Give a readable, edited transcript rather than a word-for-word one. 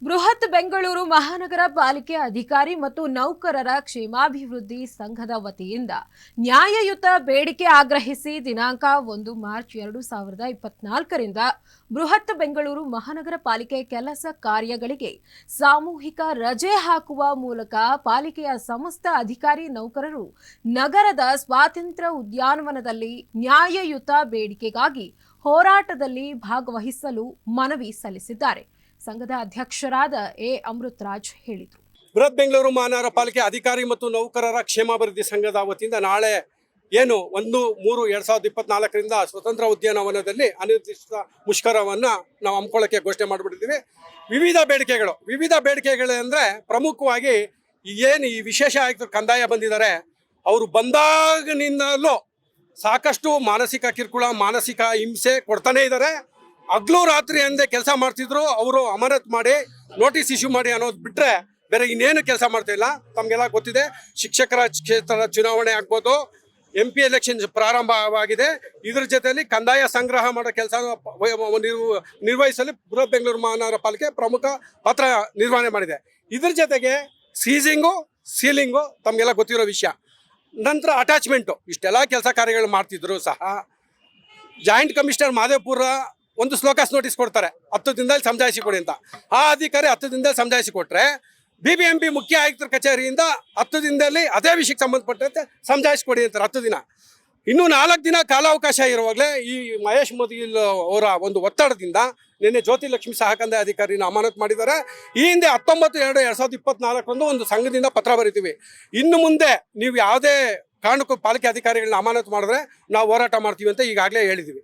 ಬೃಹತ್ ಬೆಂಗಳೂರು ಮಹಾನಗರ ಪಾಲಿಕೆ ಅಧಿಕಾರಿ ಮತ್ತು ನೌಕರರ ಕ್ಷೇಮಾಭಿವೃದ್ಧಿ ಸಂಘದ ವತಿಯಿಂದ ನ್ಯಾಯಯುತ ಬೇಡಿಕೆ ಆಗ್ರಹಿಸಿ ದಿನಾಂಕ 1 ಮಾರ್ಚ್ 2024ರಿಂದ ಬೃಹತ್ ಬೆಂಗಳೂರು ಮಹಾನಗರ ಪಾಲಿಕೆ ಕೆಲಸ ಕಾರ್ಯಗಳಿಗೆ ಸಾಮೂಹಿಕ ರಜೆ ಹಾಕುವ ಮೂಲಕ ಪಾಲಿಕೆಯ ಸಮಸ್ತ ಅಧಿಕಾರಿ ನೌಕರರು ನಗರದ ಸ್ವಾತಂತ್ರ್ಯ ಉದ್ಯಾನವನದಲ್ಲಿ ನ್ಯಾಯಯುತ ಬೇಡಿಕೆಗಾಗಿ ಹೋರಾಟದಲ್ಲಿ ಭಾಗವಹಿಸಲು ಮನವಿ ಸಲ್ಲಿಸಿದ್ದಾರೆ. ಸಂಘದ ಅಧ್ಯಕ್ಷರಾದ ಅಮೃತ್ ರಾಜ್ ಹೇಳಿದರು. ಬೃಹತ್ ಬೆಂಗಳೂರು ಮಹಾನಗರ ಪಾಲಿಕೆ ಅಧಿಕಾರಿ ಮತ್ತು ನೌಕರರ ಕ್ಷೇಮಾಭಿವೃದ್ಧಿ ಸಂಘದ ವತಿಯಿಂದ ನಾಳೆ 1-3-2024ರಿಂದ ಸ್ವತಂತ್ರ ಉದ್ಯಾನವನದಲ್ಲಿ ಅನಿರ್ದಿಷ್ಟ ಮುಷ್ಕರವನ್ನು ನಾವು ಹಮ್ಮಿಕೊಳ್ಳೋಕ್ಕೆ ಘೋಷಣೆ ಮಾಡಿಬಿಟ್ಟಿದ್ದೀವಿ. ವಿವಿಧ ಬೇಡಿಕೆಗಳೆಂದರೆ ಪ್ರಮುಖವಾಗಿ ಏನು ಈ ವಿಶೇಷ ಆಯುಕ್ತರು ಕಂದಾಯ ಬಂದಿದ್ದಾರೆ, ಅವರು ಬಂದಾಗಿನಿಂದಲೂ ಸಾಕಷ್ಟು ಮಾನಸಿಕ ಕಿರುಕುಳ, ಮಾನಸಿಕ ಹಿಂಸೆ ಕೊಡ್ತಾನೆ ಇದ್ದಾರೆ. ಹಗಲು ರಾತ್ರಿ ಅಂದೇ ಕೆಲಸ ಮಾಡ್ತಿದ್ರು. ಅವರು ಅಮಾನತ್ ಮಾಡಿ ನೋಟಿಸ್ ಇಶ್ಯೂ ಮಾಡಿ ಅನ್ನೋದು ಬಿಟ್ಟರೆ ಬೇರೆ ಇನ್ನೇನು ಕೆಲಸ ಮಾಡ್ತಾ ಇಲ್ಲ. ತಮಗೆಲ್ಲ ಗೊತ್ತಿದೆ, ಶಿಕ್ಷಕರ ಕ್ಷೇತ್ರದ ಚುನಾವಣೆ ಆಗ್ಬೋದು, MP ಎಲೆಕ್ಷನ್ ಪ್ರಾರಂಭವಾಗಿದೆ. ಇದ್ರ ಜೊತೆಯಲ್ಲಿ ಕಂದಾಯ ಸಂಗ್ರಹ ಮಾಡೋ ಕೆಲಸ ನಿರ್ವಹಿಸಲು ಬೃಹತ್ ಬೆಂಗಳೂರು ಮಹಾನಗರ ಪಾಲಿಕೆ ಪ್ರಮುಖ ಪಾತ್ರ ನಿರ್ವಹಣೆ ಮಾಡಿದೆ. ಇದ್ರ ಜೊತೆಗೆ ಸೀಲಿಂಗು ತಮಗೆಲ್ಲ ಗೊತ್ತಿರೋ ವಿಷಯ. ನಂತರ ಅಟ್ಯಾಚ್ಮೆಂಟು, ಇಷ್ಟೆಲ್ಲ ಕೆಲಸ ಕಾರ್ಯಗಳು ಮಾಡ್ತಿದ್ರು ಸಹ ಜಾಯಿಂಟ್ ಕಮಿಷನರ್ ಮಾದೇಪುರ ಒಂದು ಸ್ಲೋಕಾಸ್ ನೋಟಿಸ್ ಕೊಡ್ತಾರೆ, 10 ದಿನದಲ್ಲಿ ಸಮಜಾಯಿಸಿ ಕೊಡಿ ಅಂತ. ಆ ಅಧಿಕಾರಿ 10 ದಿನದಲ್ಲಿ ಸಮಜಾಯಿಸಿ ಕೊಟ್ಟರೆ BBMP ಮುಖ್ಯ ಆಯುಕ್ತರ ಕಚೇರಿಯಿಂದ 10 ದಿನದಲ್ಲಿ ಅದೇ ವಿಷಯಕ್ಕೆ ಸಂಬಂಧಪಟ್ಟಂತೆ ಸಮಜಾಯಿಸಿ ಕೊಡಿ ಅಂತಾರೆ 10 ದಿನ. ಇನ್ನೂ 4 ದಿನ ಕಾಲಾವಕಾಶ ಇರುವಾಗಲೇ ಈ ಮಹೇಶ್ ಮೋದಿಲ್ ಅವರ ಒಂದು ಒತ್ತಡದಿಂದ ನಿನ್ನೆ ಜ್ಯೋತಿ ಲಕ್ಷ್ಮಿ ಸಹ ಕಂದಾಯ ಅಧಿಕಾರಿನ ಅಮಾನತ್ ಮಾಡಿದ್ದಾರೆ. ಈ ಹಿಂದೆ 19/2/2024 ಒಂದು ಸಂಘದಿಂದ ಪತ್ರ ಬರಿತೀವಿ, ಇನ್ನು ಮುಂದೆ ನೀವು ಯಾವುದೇ ಕಾರಣಕ್ಕೂ ಪಾಲಿಕೆ ಅಧಿಕಾರಿಗಳನ್ನ ಅಮಾನತ್ ಮಾಡಿದ್ರೆ ನಾವು ಹೋರಾಟ ಮಾಡ್ತೀವಿ ಅಂತ ಈಗಾಗಲೇ ಹೇಳಿದ್ದೀವಿ.